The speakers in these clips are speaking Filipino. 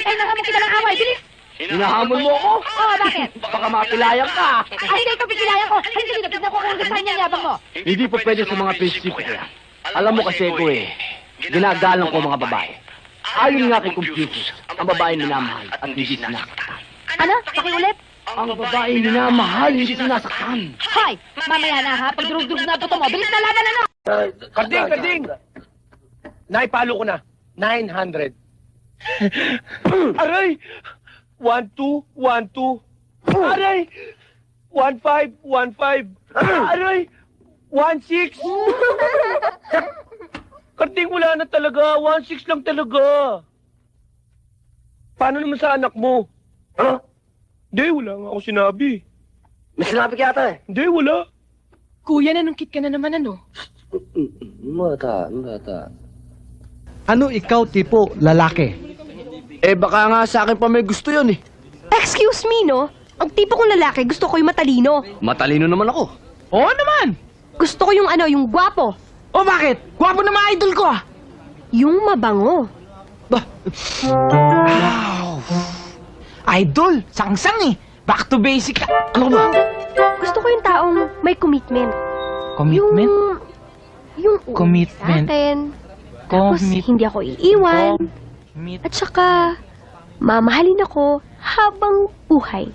Ay, nangamon kita ng away. Bilis! Hinahamon mo ako? Oo, bakit? Baka makilayang ka. Ay, hindi ikaw pigilayan ko. Ay, hindi na ko kung saan niya yabang mo. Hindi po pwede sa mga prinsipyo ko yan. Alam mo kasi ko ginagalang ko mga babae. Ayon nga kay Confucius, ang babae minamahal at hindi sinasaktan. Ano? Pakiulit? Ang babae minamahal, hindi sinasaktan. Hoy! Mamaya na ha. Pag durug-durug na buto mo, bilis na laban ano? Karding! Naipalo ko na. 900. Aray! 1, 2, 1, 2. Aray! 1, 5, 1, 5. Aray! 1, 6. Karding, wala na talaga. 1, 6 lang talaga. Paano naman sa anak mo? Ha? Hindi, wala nga ako sinabi. May sinabi ka yata eh. Hindi, wala. Kuya, nanungkit ka na naman, ano? Mata. Ano ikaw tipo lalaki? Eh baka nga sa akin pa may gusto yun eh. Excuse me, no? Ang tipo kong lalaki, gusto ko yung matalino. Matalino naman ako. Oo naman! Gusto ko yung yung gwapo. O bakit? Gwapo na mga idol ko ah! Yung mabango. Idol! Sangsang eh! Back to basic. Ano ba? Gusto ko yung taong may commitment. Commitment? Yung Commitment. sa atin. Tapos hindi ako iiwan. At saka, mamahalin ako habang buhay.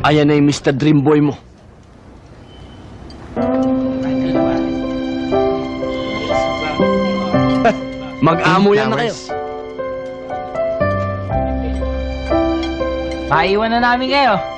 Ayan na yung Mr. Dreamboy mo. Mag-amo lang na kayo. Maiwan na namin kayo.